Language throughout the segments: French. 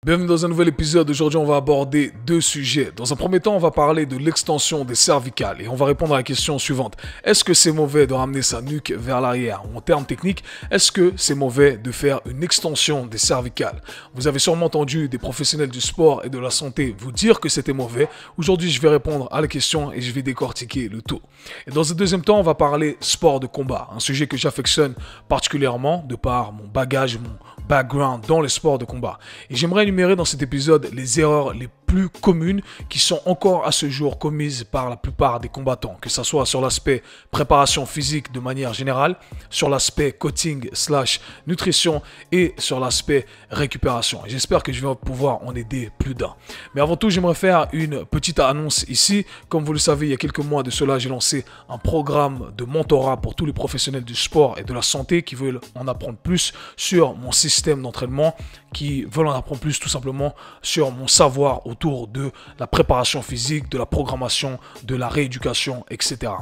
Bienvenue dans un nouvel épisode. Aujourd'hui, on va aborder deux sujets. Dans un premier temps, on va parler de l'extension des cervicales et on va répondre à la question suivante. Est-ce que c'est mauvais de ramener sa nuque vers l'arrière? Ou en termes techniques, est-ce que c'est mauvais de faire une extension des cervicales? Vous avez sûrement entendu des professionnels du sport et de la santé vous dire que c'était mauvais. Aujourd'hui, je vais répondre à la question et je vais décortiquer le tout. Et dans un deuxième temps, on va parler sport de combat, un sujet que j'affectionne particulièrement de par mon bagage, mon background dans les sports de combat. Et j'aimerais énumérer dans cet épisode les erreurs les plus communes qui sont encore à ce jour commises par la plupart des combattants, que ce soit sur l'aspect préparation physique de manière générale, sur l'aspect coaching / nutrition et sur l'aspect récupération. Et j'espère que je vais pouvoir en aider plus d'un. Mais avant tout, j'aimerais faire une petite annonce ici. Comme vous le savez, il y a quelques mois de cela, j'ai lancé un programme de mentorat pour tous les professionnels du sport et de la santé qui veulent en apprendre plus sur mon système d'entraînement, qui veulent en apprendre plus tout simplement sur mon savoir autour de la préparation physique, de la programmation, de la rééducation, etc.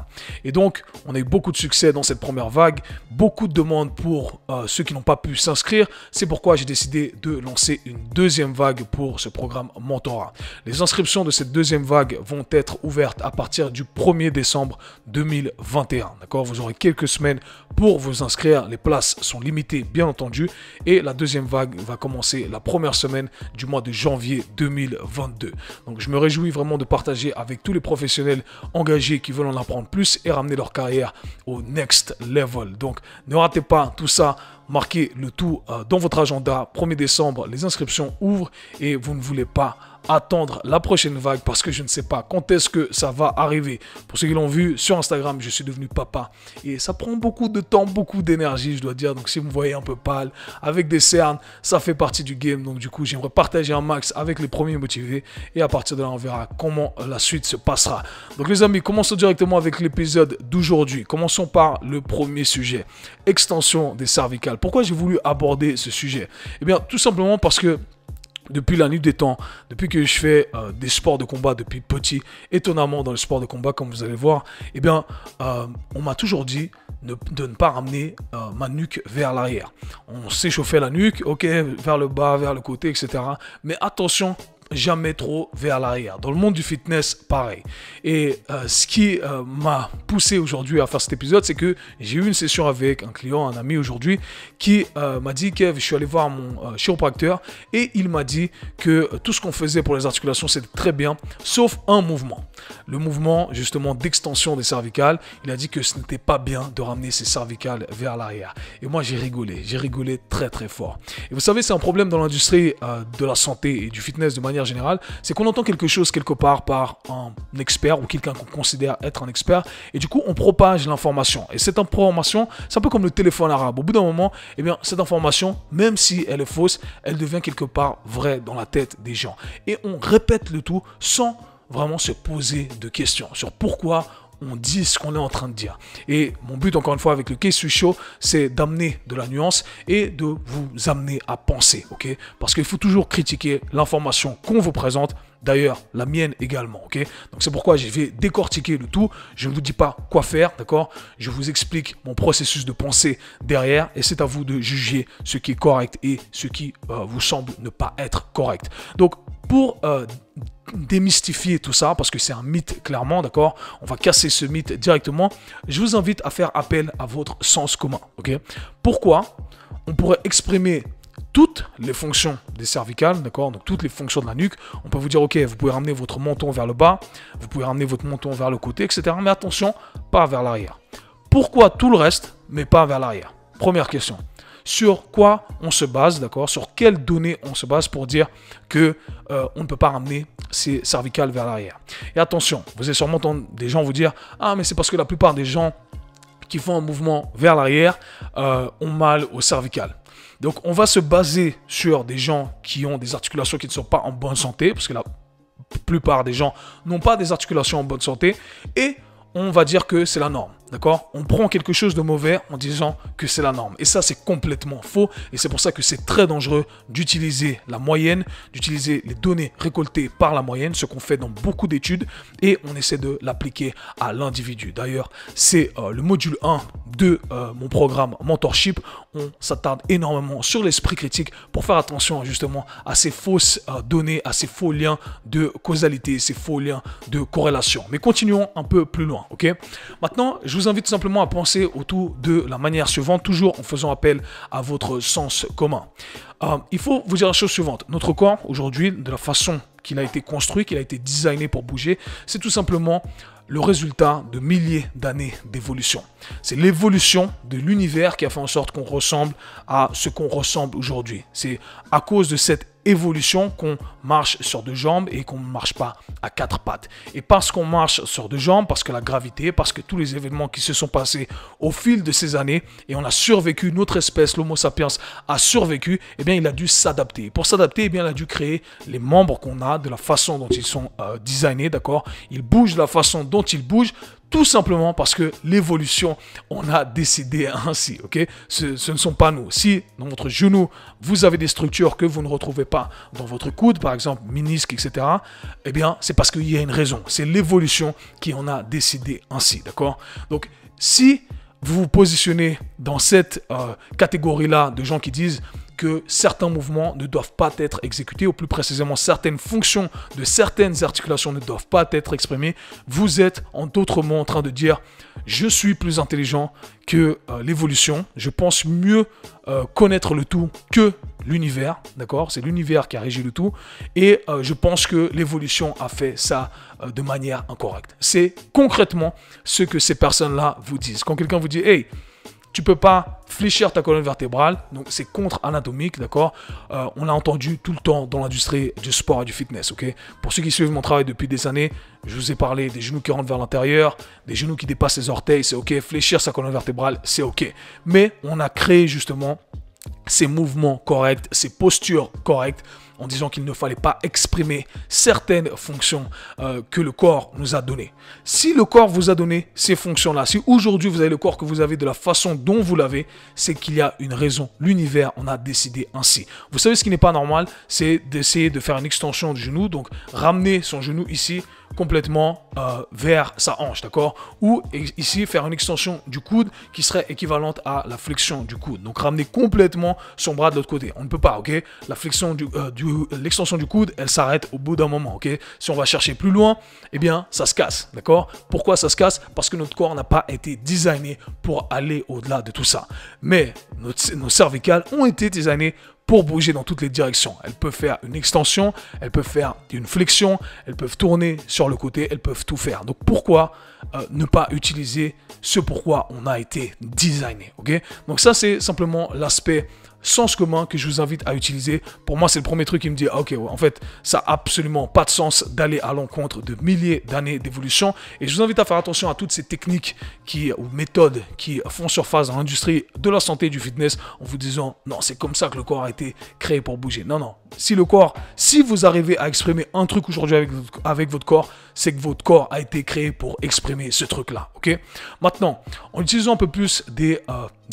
Et donc, on a eu beaucoup de succès dans cette première vague, beaucoup de demandes pour ceux qui n'ont pas pu s'inscrire. C'est pourquoi j'ai décidé de lancer une deuxième vague pour ce programme mentorat. Les inscriptions de cette deuxième vague vont être ouvertes à partir du 1er décembre 2021. D'accord ? Vous aurez quelques semaines pour vous inscrire. Les places sont limitées, bien entendu. Et la deuxième vague va commencer la première semaine du mois de janvier 2022. Donc je me réjouis vraiment de partager avec tous les professionnels engagés qui veulent en apprendre plus et ramener leur carrière au next level. Donc ne ratez pas tout ça. Marquez le tout dans votre agenda. 1er décembre, les inscriptions ouvrent et vous ne voulez pas attendre la prochaine vague parce que je ne sais pas quand est-ce que ça va arriver. Pour ceux qui l'ont vu sur Instagram, je suis devenu papa et ça prend beaucoup de temps, beaucoup d'énergie, je dois dire. Donc si vous me voyez un peu pâle, avec des cernes, ça fait partie du game. Donc du coup, j'aimerais partager un max avec les premiers motivés et à partir de là, on verra comment la suite se passera. Donc les amis, commençons directement avec l'épisode d'aujourd'hui. Commençons par le premier sujet, extension des cervicales. Pourquoi j'ai voulu aborder ce sujet? Eh bien, tout simplement parce que depuis la nuit des temps, depuis que je fais des sports de combat depuis petit, étonnamment dans le sport de combat, comme vous allez voir, eh bien, on m'a toujours dit de ne pas ramener ma nuque vers l'arrière. On s'échauffait la nuque, ok, vers le bas, vers le côté, etc. Mais attention, jamais trop vers l'arrière. Dans le monde du fitness, pareil. Et ce qui m'a poussé aujourd'hui à faire cet épisode, c'est que j'ai eu une session avec un client, un ami aujourd'hui, qui m'a dit, Kev, je suis allé voir mon chiropracteur et il m'a dit que tout ce qu'on faisait pour les articulations, c'était très bien, sauf un mouvement. Le mouvement, justement, d'extension des cervicales. Il a dit que ce n'était pas bien de ramener ses cervicales vers l'arrière. Et moi, j'ai rigolé très très fort. Et vous savez, c'est un problème dans l'industrie de la santé et du fitness de manière générale, c'est qu'on entend quelque chose quelque part par un expert ou quelqu'un qu'on considère être un expert et du coup on propage l'information. Et cette information, c'est un peu comme le téléphone arabe. Au bout d'un moment, eh bien, cette information, même si elle est fausse, elle devient quelque part vraie dans la tête des gens. Et on répète le tout sans vraiment se poser de questions sur pourquoi on dit ce qu'on est en train de dire. Et mon but, encore une fois, avec le K-Sui Show, c'est d'amener de la nuance et de vous amener à penser, ok? Parce qu'il faut toujours critiquer l'information qu'on vous présente, d'ailleurs, la mienne également, ok? Donc c'est pourquoi je vais décortiquer le tout. Je ne vous dis pas quoi faire, d'accord? Je vous explique mon processus de pensée derrière et c'est à vous de juger ce qui est correct et ce qui vous semble ne pas être correct. Donc, pour démystifier tout ça, parce que c'est un mythe clairement, d'accord? On va casser ce mythe directement. Je vous invite à faire appel à votre sens commun, ok? Pourquoi? On pourrait exprimer toutes les fonctions des cervicales, d'accord? Donc toutes les fonctions de la nuque. On peut vous dire, ok, vous pouvez ramener votre menton vers le bas, vous pouvez ramener votre menton vers le côté, etc. Mais attention, pas vers l'arrière. Pourquoi tout le reste, mais pas vers l'arrière? Première question. Sur quoi on se base, d'accord? Sur quelles données on se base pour dire que on ne peut pas ramener ses cervicales vers l'arrière? Et attention, vous allez sûrement entendre des gens vous dire, ah mais c'est parce que la plupart des gens qui font un mouvement vers l'arrière ont mal au cervical. Donc on va se baser sur des gens qui ont des articulations qui ne sont pas en bonne santé, parce que la plupart des gens n'ont pas des articulations en bonne santé, et on va dire que c'est la norme, d'accord? On prend quelque chose de mauvais en disant que c'est la norme. Et ça, c'est complètement faux. Et c'est pour ça que c'est très dangereux d'utiliser la moyenne, d'utiliser les données récoltées par la moyenne, ce qu'on fait dans beaucoup d'études, et on essaie de l'appliquer à l'individu. D'ailleurs, c'est le module 1 de mon programme Mentorship. On s'attarde énormément sur l'esprit critique pour faire attention justement à ces fausses données, à ces faux liens de causalité, ces faux liens de corrélation. Mais continuons un peu plus loin. Ok. Maintenant, je vous invite tout simplement à penser autour de la manière suivante, toujours en faisant appel à votre sens commun. Il faut vous dire la chose suivante. Notre corps, aujourd'hui, de la façon qu'il a été construit, qu'il a été designé pour bouger, c'est tout simplement le résultat de milliers d'années d'évolution. C'est l'évolution de l'univers qui a fait en sorte qu'on ressemble à ce qu'on ressemble aujourd'hui. C'est à cause de cette évolution qu'on marche sur deux jambes et qu'on ne marche pas à quatre pattes. Et parce qu'on marche sur deux jambes, parce que la gravité, parce que tous les événements qui se sont passés au fil de ces années, et on a survécu, notre espèce, l'Homo sapiens, a survécu, eh bien il a dû s'adapter. Pour s'adapter, eh bien il a dû créer les membres qu'on a, de la façon dont ils sont designés, d'accord? Ils bougent de la façon dont ils bougent, tout simplement parce que l'évolution, on a décidé ainsi, ok? Ce ne sont pas nous. Si dans votre genou, vous avez des structures que vous ne retrouvez pas dans votre coude, par exemple, ménisque, etc., eh bien, c'est parce qu'il y a une raison. C'est l'évolution qui en a décidé ainsi, d'accord? Donc, si vous vous positionnez dans cette catégorie-là de gens qui disent que certains mouvements ne doivent pas être exécutés, ou plus précisément certaines fonctions de certaines articulations ne doivent pas être exprimées, vous êtes en d'autres mots en train de dire « je suis plus intelligent que l'évolution, je pense mieux connaître le tout que l'univers, d'accord? C'est l'univers qui a régi le tout, et je pense que l'évolution a fait ça de manière incorrecte. » C'est concrètement ce que ces personnes-là vous disent. Quand quelqu'un vous dit « hey, tu peux pas fléchir ta colonne vertébrale », donc c'est contre-anatomique, d'accord? On l'a entendu tout le temps dans l'industrie du sport et du fitness, ok? Pour ceux qui suivent mon travail depuis des années, je vous ai parlé des genoux qui rentrent vers l'intérieur, des genoux qui dépassent les orteils, c'est ok. Fléchir sa colonne vertébrale, c'est ok. Mais on a créé justement ces mouvements corrects, ces postures correctes, en disant qu'il ne fallait pas exprimer certaines fonctions que le corps nous a données. Si le corps vous a donné ces fonctions-là, si aujourd'hui vous avez le corps que vous avez de la façon dont vous l'avez, c'est qu'il y a une raison. L'univers en a décidé ainsi. Vous savez ce qui n'est pas normal, c'est d'essayer de faire une extension du genou, donc ramener son genou ici complètement vers sa hanche, d'accord? Ou ici faire une extension du coude qui serait équivalente à la flexion du coude. Donc ramener complètement son bras de l'autre côté. On ne peut pas, ok? La flexion l'extension du coude, elle s'arrête au bout d'un moment, ok? Si on va chercher plus loin, eh bien ça se casse, d'accord? Pourquoi ça se casse? Parce que notre corps n'a pas été designé pour aller au-delà de tout ça. Mais nos cervicales ont été designés pour bouger dans toutes les directions. Elles peuvent faire une extension, elles peuvent faire une flexion, elles peuvent tourner sur le côté, elles peuvent tout faire. Donc pourquoi ne pas utiliser ce pourquoi on a été designé, ok? Donc ça c'est simplement l'aspect sens commun que je vous invite à utiliser. Pour moi, c'est le premier truc qui me dit, ah, ok, ouais, en fait, ça n'a absolument pas de sens d'aller à l'encontre de milliers d'années d'évolution. Et je vous invite à faire attention à toutes ces techniques ou méthodes qui font surface dans l'industrie de la santé et du fitness en vous disant, non, c'est comme ça que le corps a été créé pour bouger. Non, non. Si vous arrivez à exprimer un truc aujourd'hui avec votre corps, c'est que votre corps a été créé pour exprimer ce truc-là, ok? Maintenant, en utilisant un peu plus des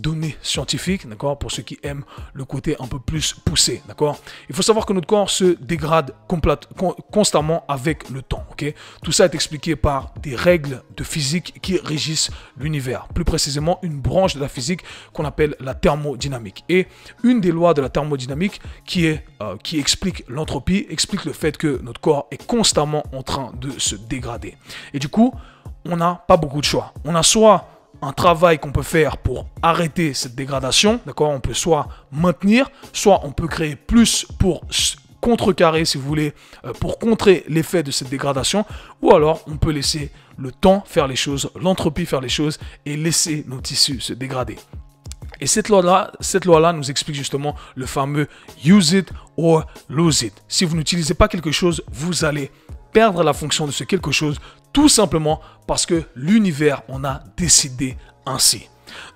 données scientifiques, d'accord, pour ceux qui aiment le côté un peu plus poussé, d'accord? Il faut savoir que notre corps se dégrade constamment avec le temps, ok? Tout ça est expliqué par des règles de physique qui régissent l'univers, plus précisément une branche de la physique qu'on appelle la thermodynamique. Et une des lois de la thermodynamique qui explique l'entropie, explique le fait que notre corps est constamment en train de se dégrader. Et du coup, on n'a pas beaucoup de choix. On a soit un travail qu'on peut faire pour arrêter cette dégradation, d'accord? On peut soit maintenir, soit on peut créer plus pour contrecarrer, si vous voulez, pour contrer l'effet de cette dégradation, ou alors on peut laisser le temps faire les choses, l'entropie faire les choses et laisser nos tissus se dégrader. Et cette loi-là nous explique justement le fameux « use it or lose it ». Si vous n'utilisez pas quelque chose, vous allez perdre la fonction de ce quelque chose, tout simplement parce que l'univers en a décidé ainsi.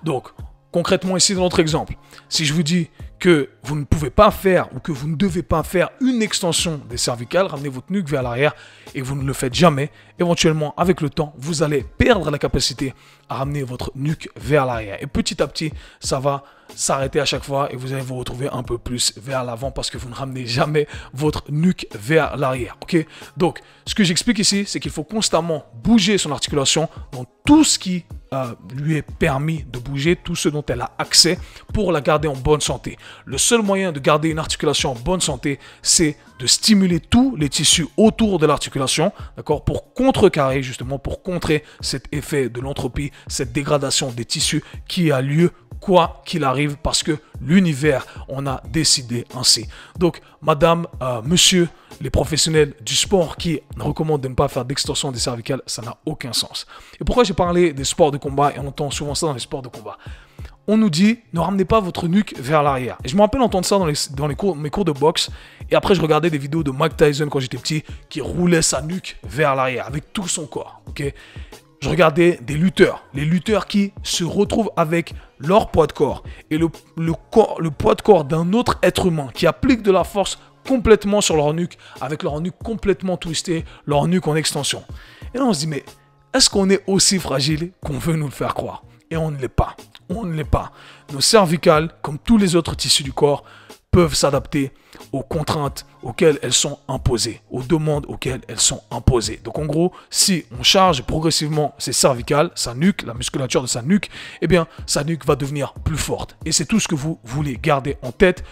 Donc, concrètement ici dans notre exemple, si je vous dis que vous ne pouvez pas faire ou que vous ne devez pas faire une extension des cervicales, ramener votre nuque vers l'arrière et vous ne le faites jamais, éventuellement avec le temps, vous allez perdre la capacité à ramener votre nuque vers l'arrière. Et petit à petit, ça va s'arrêter à chaque fois et vous allez vous retrouver un peu plus vers l'avant parce que vous ne ramenez jamais votre nuque vers l'arrière. Ok? Donc, ce que j'explique ici, c'est qu'il faut constamment bouger son articulation dans tout ce qui lui est permis de bouger, tout ce dont elle a accès pour la garder en bonne santé. Le seul moyen de garder une articulation en bonne santé, c'est de stimuler tous les tissus autour de l'articulation, d'accord, pour contrecarrer justement, pour contrer cet effet de l'entropie, cette dégradation des tissus qui a lieu quoi qu'il arrive parce que l'univers en a décidé ainsi. Donc, madame, monsieur, les professionnels du sport qui recommandent de ne pas faire d'extension des cervicales, ça n'a aucun sens. Et pourquoi j'ai parlé des sports de combat et on entend souvent ça dans les sports de combat? On nous dit, ne ramenez pas votre nuque vers l'arrière. Et je me rappelle entendre ça dans mes cours de boxe. Et après, je regardais des vidéos de Mike Tyson quand j'étais petit qui roulait sa nuque vers l'arrière avec tout son corps. Ok? Je regardais des lutteurs, les lutteurs qui se retrouvent avec leur poids de corps et le poids de corps d'un autre être humain qui applique de la force complètement sur leur nuque, avec leur nuque complètement twistée, leur nuque en extension. Et là, on se dit, mais est-ce qu'on est aussi fragile qu'on veut nous le faire croire? Et on ne l'est pas. On ne l'est pas. Nos cervicales, comme tous les autres tissus du corps, peuvent s'adapter aux contraintes auxquelles elles sont imposées, aux demandes auxquelles elles sont imposées. Donc en gros, si on charge progressivement ses cervicales, sa nuque, la musculature de sa nuque, eh bien sa nuque va devenir plus forte. Et c'est tout ce que vous voulez garder en tête.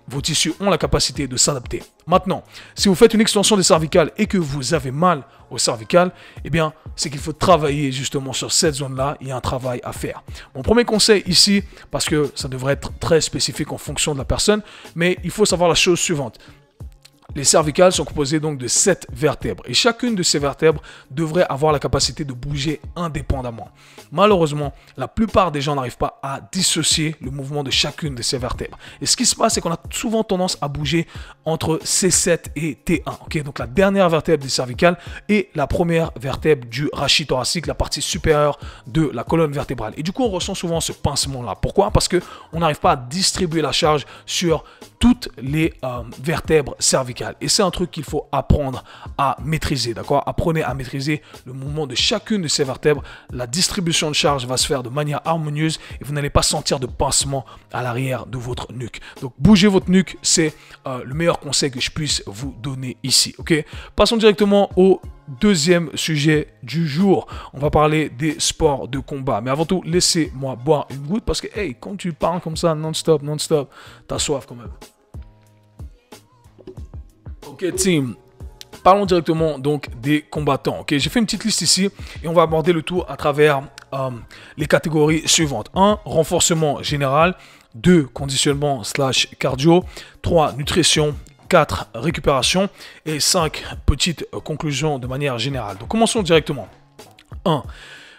Vos tissus ont la capacité de s'adapter. Maintenant, si vous faites une extension des cervicales et que vous avez mal aux cervicales, eh bien, c'est qu'il faut travailler justement sur cette zone-là. Il y a un travail à faire. Mon premier conseil ici, parce que ça devrait être très spécifique en fonction de la personne, mais il faut savoir la chose suivante. Les cervicales sont composées donc de 7 vertèbres et chacune de ces vertèbres devrait avoir la capacité de bouger indépendamment. Malheureusement, la plupart des gens n'arrivent pas à dissocier le mouvement de chacune de ces vertèbres. Et ce qui se passe, c'est qu'on a souvent tendance à bouger entre C7 et T1. Okay? Donc la dernière vertèbre des cervicales et la première vertèbre du rachis thoracique, la partie supérieure de la colonne vertébrale. Et du coup, on ressent souvent ce pincement-là. Pourquoi? Parce qu'on n'arrive pas à distribuer la charge sur toutes les vertèbres cervicales. Et c'est un truc qu'il faut apprendre à maîtriser, d'accord? Apprenez à maîtriser le mouvement de chacune de ces vertèbres. La distribution de charge va se faire de manière harmonieuse et vous n'allez pas sentir de pincement à l'arrière de votre nuque. Donc, bougez votre nuque, c'est le meilleur conseil que je puisse vous donner ici, ok? Passons directement au deuxième sujet du jour. On va parler des sports de combat. Mais avant tout, laissez-moi boire une goutte parce que, hey, quand tu parles comme ça, non-stop, t'as soif quand même. Ok, team. Parlons directement donc des combattants. Ok, j'ai fait une petite liste ici et on va aborder le tout à travers les catégories suivantes. 1. Renforcement général. 2. Conditionnement / cardio. 3. Nutrition. 4. Récupération. Et 5. Petites conclusions de manière générale. Donc commençons directement. 1.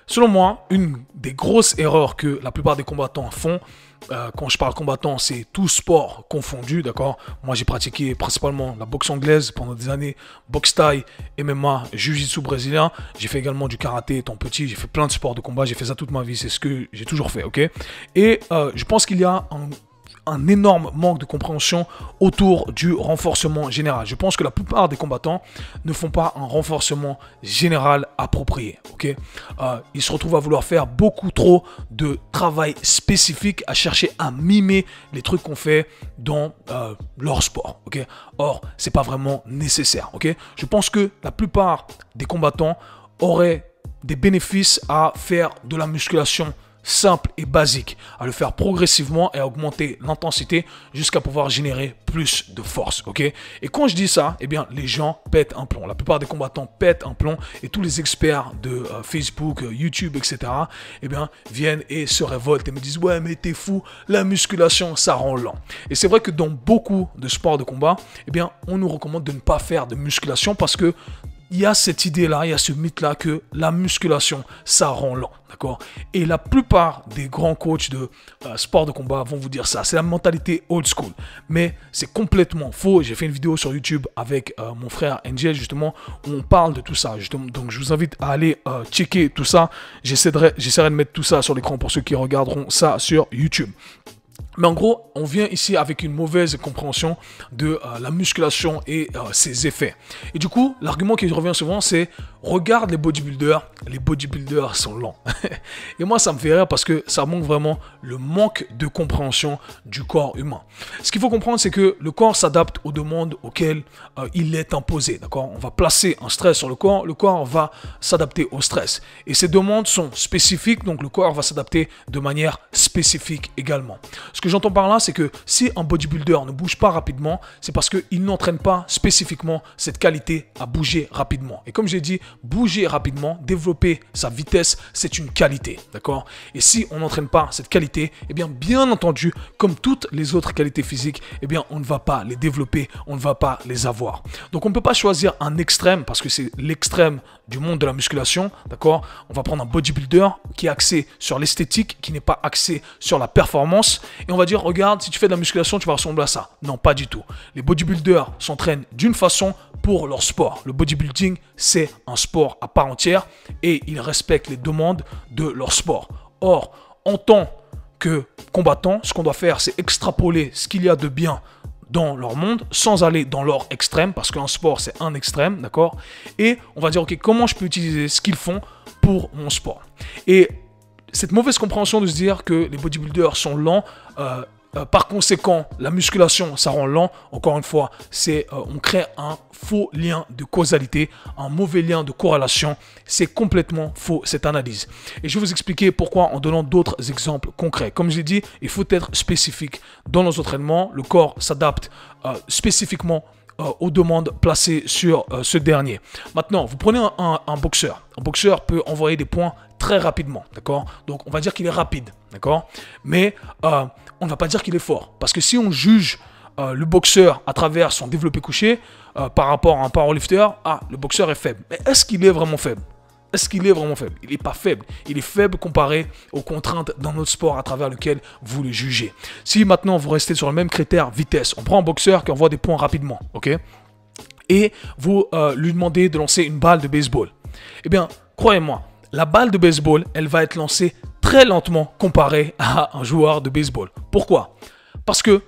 Selon moi, une des grosses erreurs que la plupart des combattants font, quand je parle combattant, c'est tout sport confondu, d'accord? Moi, j'ai pratiqué principalement la boxe anglaise pendant des années, boxe thaï, MMA, jiu-jitsu brésilien. J'ai fait également du karaté étant petit, j'ai fait plein de sports de combat, j'ai fait ça toute ma vie, c'est ce que j'ai toujours fait, ok? Et je pense qu'il y a un énorme manque de compréhension autour du renforcement général. Je pense que la plupart des combattants ne font pas un renforcement général approprié. Okay? Ils se retrouvent à vouloir faire beaucoup trop de travail spécifique, à chercher à mimer les trucs qu'on fait dans leur sport. Okay? Or, c'est pas vraiment nécessaire. Okay? Je pense que la plupart des combattants auraient des bénéfices à faire de la musculation simple et basique, à le faire progressivement et à augmenter l'intensité jusqu'à pouvoir générer plus de force, ok? Et quand je dis ça, eh bien, les gens pètent un plomb. La plupart des combattants pètent un plomb et tous les experts de Facebook, YouTube, etc., eh bien, viennent et se révoltent et me disent « Ouais, mais t'es fou, la musculation, ça rend lent. » Et c'est vrai que dans beaucoup de sports de combat, eh bien, on nous recommande de ne pas faire de musculation parce que il y a cette idée-là, il y a ce mythe-là que la musculation, ça rend lent, d'accord? Et la plupart des grands coachs de sport de combat vont vous dire ça. C'est la mentalité old school. Mais c'est complètement faux. J'ai fait une vidéo sur YouTube avec mon frère Angel, justement, où on parle de tout ça. Justement. Donc, je vous invite à aller checker tout ça. J'essaierai de mettre tout ça sur l'écran pour ceux qui regarderont ça sur YouTube. Mais en gros, on vient ici avec une mauvaise compréhension de la musculation et ses effets. Et du coup, l'argument qui revient souvent, c'est regarde les bodybuilders sont lents. Et moi, ça me fait rire parce que ça montre vraiment le manque de compréhension du corps humain. Ce qu'il faut comprendre, c'est que le corps s'adapte aux demandes auxquelles il est imposé. D'accord ? On va placer un stress sur le corps va s'adapter au stress. Et ces demandes sont spécifiques, donc le corps va s'adapter de manière spécifique également. Ce que j'entends par là, c'est que si un bodybuilder ne bouge pas rapidement, c'est parce qu'il n'entraîne pas spécifiquement cette qualité à bouger rapidement. Et comme j'ai dit, bouger rapidement, développer sa vitesse, c'est une qualité, d'accord? Et si on n'entraîne pas cette qualité, eh bien entendu, comme toutes les autres qualités physiques, eh bien on ne va pas les développer, on ne va pas les avoir. Donc on ne peut pas choisir un extrême parce que c'est l'extrême du monde de la musculation, d'accord? On va prendre un bodybuilder qui est axé sur l'esthétique, qui n'est pas axé sur la performance, et on va dire, regarde, si tu fais de la musculation, tu vas ressembler à ça. Non, pas du tout. Les bodybuilders s'entraînent d'une façon pour leur sport. Le bodybuilding, c'est un sport à part entière et ils respectent les demandes de leur sport. Or, en tant que combattant, ce qu'on doit faire, c'est extrapoler ce qu'il y a de bien dans leur monde, sans aller dans leur extrême, parce qu'un sport, c'est un extrême, d'accord? Et on va dire, ok, comment je peux utiliser ce qu'ils font pour mon sport? Et cette mauvaise compréhension de se dire que les bodybuilders sont lents, par conséquent, la musculation, ça rend lent. Encore une fois, on crée un faux lien de causalité, un mauvais lien de corrélation. C'est complètement faux, cette analyse. Et je vais vous expliquer pourquoi en donnant d'autres exemples concrets. Comme je l'ai dit, il faut être spécifique dans nos entraînements. Le corps s'adapte spécifiquement aux demandes placées sur ce dernier. Maintenant, vous prenez un boxeur. Un boxeur peut envoyer des points très rapidement, d'accord? Donc, on va dire qu'il est rapide, d'accord? Mais on ne va pas dire qu'il est fort. Parce que si on juge le boxeur à travers son développé couché par rapport à un powerlifter, le boxeur est faible. Mais est-ce qu'il est vraiment faible? Est-ce qu'il est vraiment faible? Il n'est pas faible. Il est faible comparé aux contraintes dans notre sport à travers lequel vous le jugez. Si maintenant vous restez sur le même critère vitesse, on prend un boxeur qui envoie des points rapidement, ok? Et vous lui demandez de lancer une balle de baseball. Eh bien, croyez-moi, la balle de baseball, elle va être lancée très lentement comparée à un joueur de baseball. Pourquoi? Parce que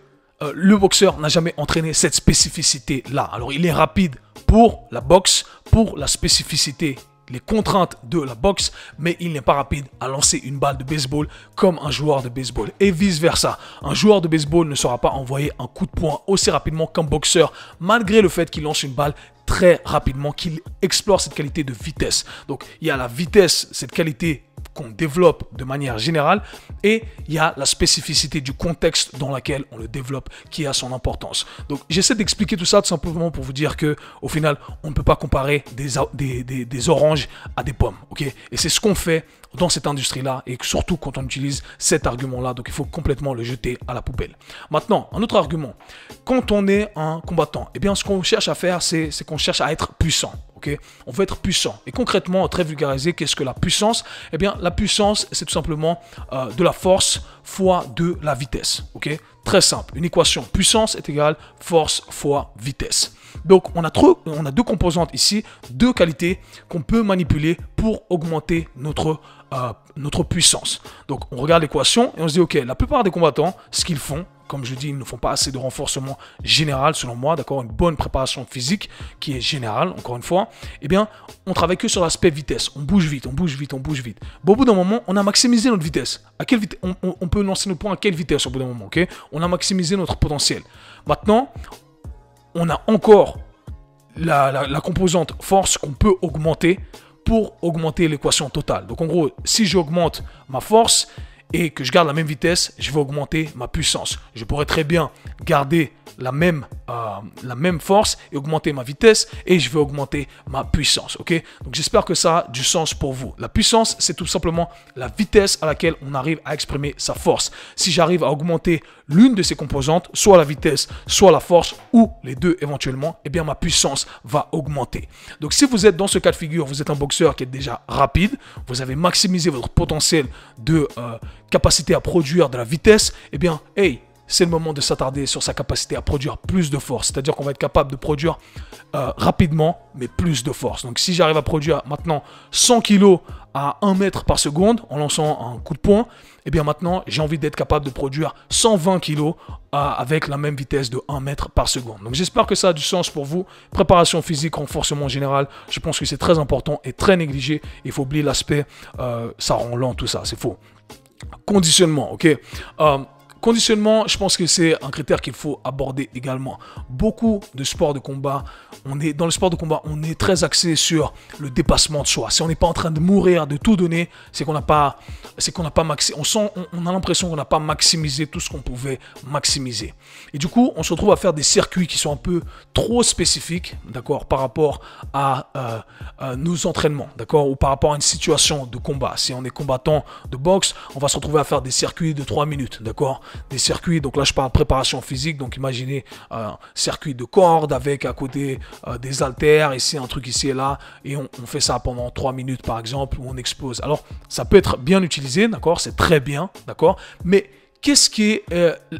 le boxeur n'a jamais entraîné cette spécificité-là. Alors, il est rapide pour la boxe, pour la spécificité, les contraintes de la boxe, mais il n'est pas rapide à lancer une balle de baseball comme un joueur de baseball. Et vice-versa. Un joueur de baseball ne saura pas envoyer un coup de poing aussi rapidement qu'un boxeur, malgré le fait qu'il lance une balle très rapidement, qu'il explore cette qualité de vitesse. Donc, il y a la vitesse, cette qualité qu'on développe de manière générale, et il y a la spécificité du contexte dans lequel on le développe qui a son importance. Donc j'essaie d'expliquer tout ça tout simplement pour vous dire que au final on ne peut pas comparer des oranges à des pommes, ok? Et c'est ce qu'on fait dans cette industrie-là, et surtout quand on utilise cet argument-là, donc il faut complètement le jeter à la poubelle. Maintenant, un autre argument, quand on est un combattant, eh bien ce qu'on cherche à faire, c'est qu'on cherche à être puissant. Okay, on veut être puissant. Et concrètement, très vulgarisé, qu'est-ce que la puissance? Eh bien, la puissance, c'est tout simplement de la force fois de la vitesse. Okay, très simple. Une équation. Puissance est égale force fois vitesse. Donc, on a deux composantes ici, deux qualités qu'on peut manipuler pour augmenter notre puissance. Donc, on regarde l'équation et on se dit, ok, la plupart des combattants, ce qu'ils font, comme je dis, ils ne font pas assez de renforcement général, selon moi, d'accord, une bonne préparation physique qui est générale, encore une fois, eh bien, on travaille que sur l'aspect vitesse. On bouge vite, on bouge vite, on bouge vite. Bon, au bout d'un moment, on a maximisé notre vitesse. À quelle vitesse on peut lancer nos points à quelle vitesse au bout d'un moment, ok? On a maximisé notre potentiel. Maintenant, on a encore la composante force qu'on peut augmenter pour augmenter l'équation totale. Donc, en gros, si j'augmente ma force et que je garde la même vitesse, je vais augmenter ma puissance. Je pourrais très bien garder la même force et augmenter ma vitesse, et je vais augmenter ma puissance. Ok? Donc j'espère que ça a du sens pour vous. La puissance, c'est tout simplement la vitesse à laquelle on arrive à exprimer sa force. Si j'arrive à augmenter l'une de ces composantes, soit la vitesse, soit la force, ou les deux éventuellement, eh bien ma puissance va augmenter. Donc si vous êtes dans ce cas de figure, vous êtes un boxeur qui est déjà rapide, vous avez maximisé votre potentiel de capacité à produire de la vitesse, eh bien, hey, c'est le moment de s'attarder sur sa capacité à produire plus de force. C'est-à-dire qu'on va être capable de produire rapidement, mais plus de force. Donc si j'arrive à produire maintenant 100 kg à 1 mètre par seconde en lançant un coup de poing, et bien maintenant j'ai envie d'être capable de produire 120 kg avec la même vitesse de 1 mètre par seconde. Donc j'espère que ça a du sens pour vous. Préparation physique, renforcement général, je pense que c'est très important et très négligé. Il faut oublier l'aspect ça rend lent, tout ça, c'est faux. Conditionnement, ok. Conditionnement, je pense que c'est un critère qu'il faut aborder également. Beaucoup de sports de combat, dans le sport de combat, on est très axé sur le dépassement de soi. Si on n'est pas en train de mourir, de tout donner, c'est qu'on n'a pas, on a l'impression qu'on n'a pas maximisé tout ce qu'on pouvait maximiser. Et du coup, on se retrouve à faire des circuits qui sont un peu trop spécifiques, d'accord, par rapport à nos entraînements, d'accord, ou par rapport à une situation de combat. Si on est combattant de boxe, on va se retrouver à faire des circuits de 3 minutes, d'accord. Des circuits, donc là je parle de préparation physique, donc imaginez un circuit de corde avec à côté des haltères, ici un truc ici et là, et on fait ça pendant 3 minutes par exemple, où on explose. Alors ça peut être bien utilisé, d'accord, c'est très bien, d'accord, mais qu'est-ce qui est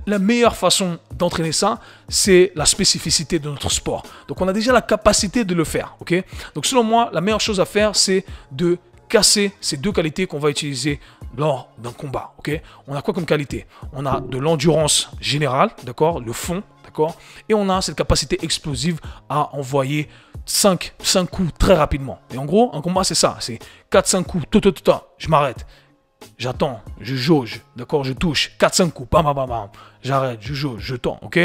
la meilleure façon d'entraîner ça? C'est la spécificité de notre sport. Donc on a déjà la capacité de le faire, ok. Donc selon moi, la meilleure chose à faire, c'est de casser ces deux qualités qu'on va utiliser lors d'un combat, ok. On a quoi comme qualité? On a de l'endurance générale, d'accord, le fond, d'accord, et on a cette capacité explosive à envoyer 5 coups très rapidement. Et en gros, un combat, c'est ça, c'est 4-5 coups, je m'arrête, j'attends, je jauge, d'accord, je touche, 4-5 coups, bam, bam, bam, bam, j'arrête, je jauge, je tends, ok.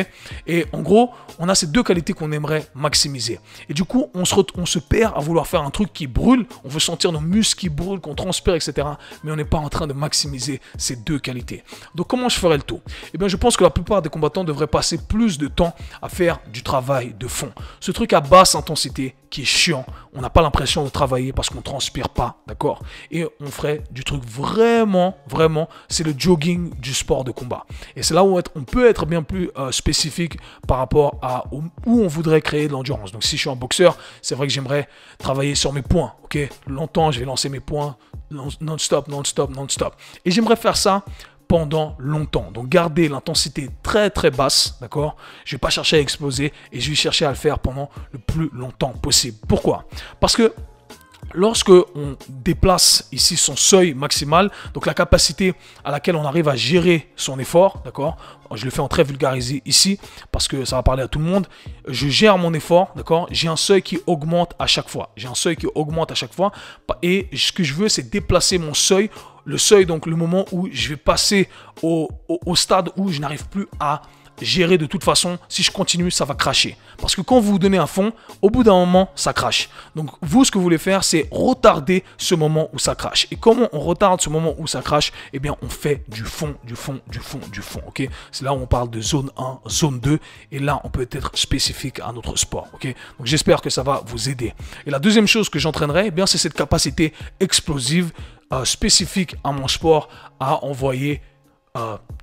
Et en gros, on a ces deux qualités qu'on aimerait maximiser. Et du coup, on se perd à vouloir faire un truc qui brûle, on veut sentir nos muscles qui brûlent, qu'on transpire, etc. Mais on n'est pas en train de maximiser ces deux qualités. Donc comment je ferais le tout? Eh bien, je pense que la plupart des combattants devraient passer plus de temps à faire du travail de fond. Ce truc à basse intensité qui est chiant, on n'a pas l'impression de travailler parce qu'on ne transpire pas, d'accord? Et on ferait du truc vraiment, c'est le jogging du sport de combat. Et c'est là où on peut être bien plus spécifique par rapport à où on voudrait créer de l'endurance. Donc si je suis un boxeur, c'est vrai que j'aimerais travailler sur mes points, ok? Longtemps, je vais lancer mes points non-stop. Et j'aimerais faire ça pendant longtemps. Donc garder l'intensité très basse, d'accord? Je vais pas chercher à exploser et je vais chercher à le faire pendant le plus longtemps possible. Pourquoi? Parce que lorsque on déplace ici son seuil maximal, donc la capacité à laquelle on arrive à gérer son effort, d'accord? Je le fais en très vulgarisé ici parce que ça va parler à tout le monde. Je gère mon effort, d'accord? J'ai un seuil qui augmente à chaque fois. Et ce que je veux, c'est déplacer mon seuil. Le seuil, donc le moment où je vais passer au stade où je n'arrive plus à gérer de toute façon. Si je continue, ça va cracher. Parce que quand vous vous donnez un fond, au bout d'un moment, ça crache. Donc vous, ce que vous voulez faire, c'est retarder ce moment où ça crache. Et comment on retarde ce moment où ça crache? Eh bien, on fait du fond, ok? C'est là où on parle de zone 1, zone 2. Et là, on peut être spécifique à notre sport, ok? Donc j'espère que ça va vous aider. Et la deuxième chose que j'entraînerai, eh bien, c'est cette capacité explosive spécifique à mon sport à envoyer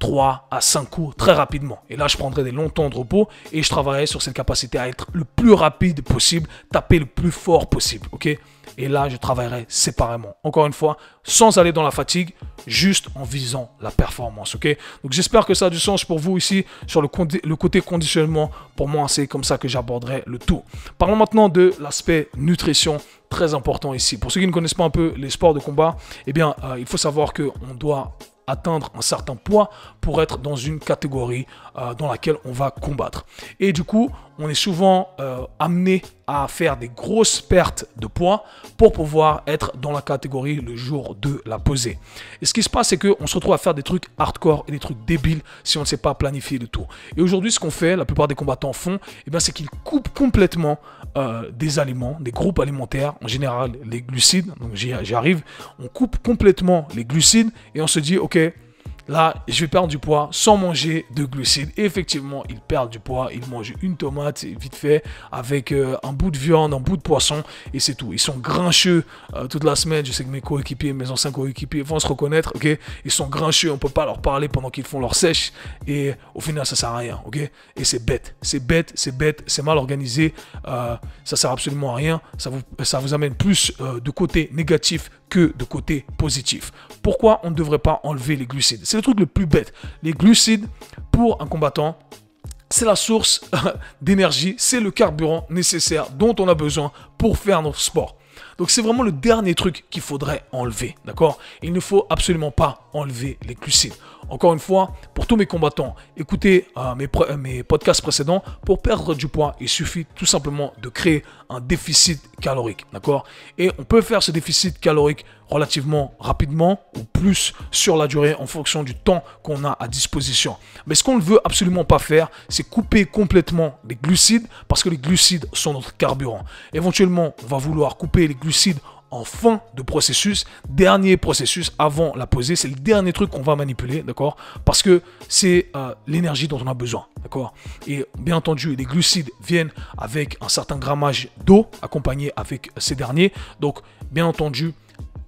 3 à 5 coups très rapidement. Et là, je prendrai des longs temps de repos et je travaillerai sur cette capacité à être le plus rapide possible, taper le plus fort possible, ok? Et là, je travaillerai séparément. Encore une fois, sans aller dans la fatigue, juste en visant la performance, ok? Donc, j'espère que ça a du sens pour vous ici sur le côté conditionnement. Pour moi, c'est comme ça que j'aborderai le tout. Parlons maintenant de l'aspect nutrition, très important ici. Pour ceux qui ne connaissent pas un peu les sports de combat, eh bien, il faut savoir qu'on doit atteindre un certain poids pour être dans une catégorie dans laquelle on va combattre. Et du coup, on est souvent amené à faire des grosses pertes de poids pour pouvoir être dans la catégorie le jour de la pesée. Et ce qui se passe, c'est qu'on se retrouve à faire des trucs hardcore et des trucs débiles si on ne sait pas planifier le tout. Et aujourd'hui, ce qu'on fait, la plupart des combattants font, eh bien, c'est qu'ils coupent complètement des aliments, des groupes alimentaires, en général les glucides. Donc j'y arrive, on coupe complètement les glucides et on se dit, ok, là, je vais perdre du poids sans manger de glucides. Et effectivement, ils perdent du poids. Ils mangent une tomate vite fait avec un bout de viande, un bout de poisson et c'est tout. Ils sont grincheux toute la semaine. Je sais que mes coéquipiers, mes anciens coéquipiers vont se reconnaître. Ok, ils sont grincheux. On peut pas leur parler pendant qu'ils font leur sèche. Et au final, ça sert à rien. Ok, et c'est bête. C'est mal organisé. Ça sert absolument à rien. Ça vous amène plus de côté négatif que de côté positif. Pourquoi on ne devrait pas enlever les glucides? C'est le truc le plus bête. Les glucides, pour un combattant, c'est la source d'énergie, c'est le carburant nécessaire dont on a besoin pour faire notre sport. Donc c'est vraiment le dernier truc qu'il faudrait enlever, d'accord? Il ne faut absolument pas enlever les glucides. Encore une fois, pour tous mes combattants, écoutez mes podcasts précédents. Pour perdre du poids, il suffit tout simplement de créer un déficit calorique, d'accord? Et on peut faire ce déficit calorique relativement rapidement ou plus sur la durée en fonction du temps qu'on a à disposition. Mais ce qu'on ne veut absolument pas faire, c'est couper complètement les glucides parce que les glucides sont notre carburant. Éventuellement, on va vouloir couper les glucides en fin de processus, dernier processus avant la pesée, c'est le dernier truc qu'on va manipuler, d'accord? Parce que c'est l'énergie dont on a besoin, d'accord? Et bien entendu, les glucides viennent avec un certain grammage d'eau accompagné avec ces derniers. Donc, bien entendu,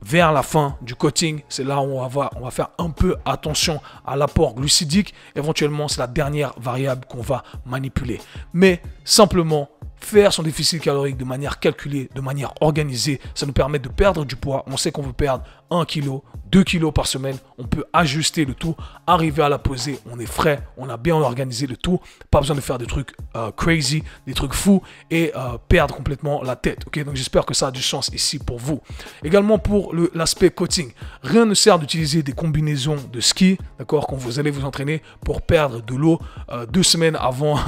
vers la fin du coating, c'est là où on va faire un peu attention à l'apport glucidique. Éventuellement, c'est la dernière variable qu'on va manipuler. Mais simplement, faire son déficit calorique de manière calculée, de manière organisée, ça nous permet de perdre du poids. On sait qu'on veut perdre 1 kg, 2 kg par semaine. On peut ajuster le tout, arriver à la pesée. On est frais, on a bien organisé le tout. Pas besoin de faire des trucs crazy, des trucs fous et perdre complètement la tête. Ok, donc j'espère que ça a du sens ici pour vous. Également pour l'aspect coaching. Rien ne sert d'utiliser des combinaisons de ski, d'accord, quand vous allez vous entraîner pour perdre de l'eau 2 semaines avant,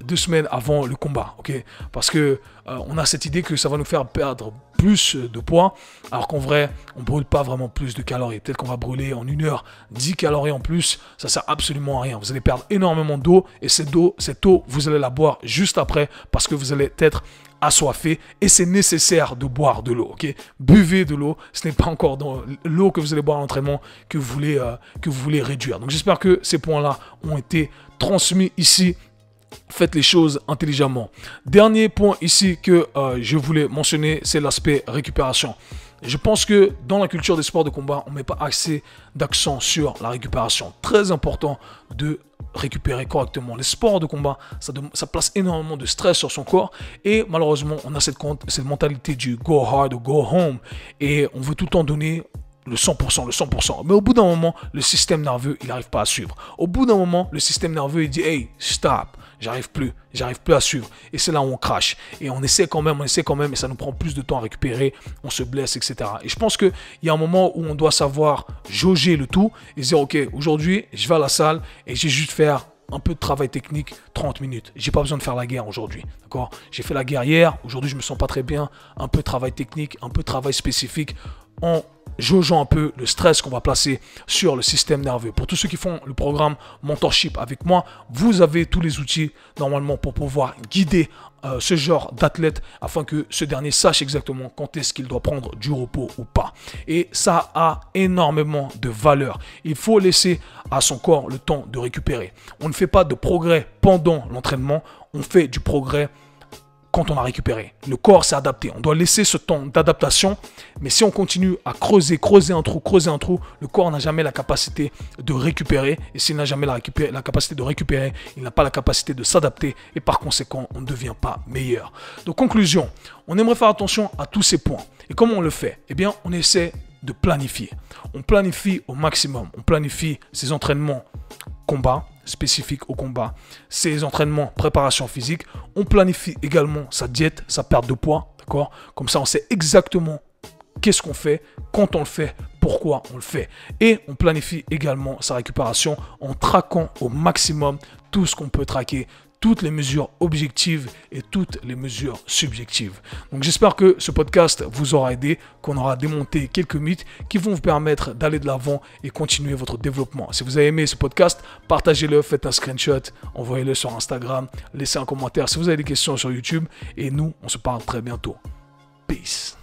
2 semaines avant le combat. Okay, parce que on a cette idée que ça va nous faire perdre plus de poids, alors qu'en vrai, on ne brûle pas vraiment plus de calories. Peut-être qu'on va brûler en 1 heure 10 calories en plus, ça sert absolument à rien. Vous allez perdre énormément d'eau et cette eau, vous allez la boire juste après parce que vous allez être assoiffé et c'est nécessaire de boire de l'eau. Ok, buvez de l'eau. Ce n'est pas encore dans l'eau que vous allez boire à l'entraînement que vous voulez réduire. Donc j'espère que ces points-là ont été transmis ici. Faites les choses intelligemment. Dernier point ici que je voulais mentionner, c'est l'aspect récupération. Je pense que dans la culture des sports de combat, on ne met pas assez d'accent sur la récupération. Très important de récupérer correctement. Les sports de combat, ça place énormément de stress sur son corps et malheureusement, on a cette mentalité du go hard ou go home et on veut tout le temps donner le 100%, le 100%. Mais au bout d'un moment, le système nerveux, il n'arrive pas à suivre. Au bout d'un moment, le système nerveux, il dit « Hey, stop, j'arrive plus à suivre. » Et c'est là où on crache. Et on essaie quand même, et ça nous prend plus de temps à récupérer, on se blesse, etc. Et je pense qu'il y a un moment où on doit savoir jauger le tout et se dire « Ok, aujourd'hui, je vais à la salle et j'ai juste faire un peu de travail technique, 30 minutes. J'ai pas besoin de faire la guerre aujourd'hui, d'accord? J'ai fait la guerre hier, aujourd'hui je me sens pas très bien. Un peu de travail technique, un peu de travail spécifique en jaugeant un peu le stress qu'on va placer sur le système nerveux. Pour tous ceux qui font le programme Mentorship avec moi, vous avez tous les outils normalement pour pouvoir guider ce genre d'athlète afin que ce dernier sache exactement quand est-ce qu'il doit prendre du repos ou pas. Et ça a énormément de valeur. Il faut laisser à son corps le temps de récupérer. On ne fait pas de progrès pendant l'entraînement, on fait du progrès quand on a récupéré. Le corps s'est adapté. On doit laisser ce temps d'adaptation. Mais si on continue à creuser un trou, le corps n'a jamais la capacité de récupérer. Et s'il n'a jamais la capacité de récupérer, il n'a pas la capacité de s'adapter. Et par conséquent, on ne devient pas meilleur. Donc, conclusion, on aimerait faire attention à tous ces points. Et comment on le fait? Eh bien, on essaie de planifier. On planifie au maximum. On planifie ses entraînements combat, spécifiques au combat, ses entraînements, préparation physique. On planifie également sa diète, sa perte de poids, d'accord? Comme ça, on sait exactement qu'est-ce qu'on fait, quand on le fait, pourquoi on le fait. Et on planifie également sa récupération en traquant au maximum tout ce qu'on peut traquer, toutes les mesures objectives et toutes les mesures subjectives. Donc j'espère que ce podcast vous aura aidé, qu'on aura démonté quelques mythes qui vont vous permettre d'aller de l'avant et continuer votre développement. Si vous avez aimé ce podcast, partagez-le, faites un screenshot, envoyez-le sur Instagram, laissez un commentaire si vous avez des questions sur YouTube et nous, on se parle très bientôt. Peace.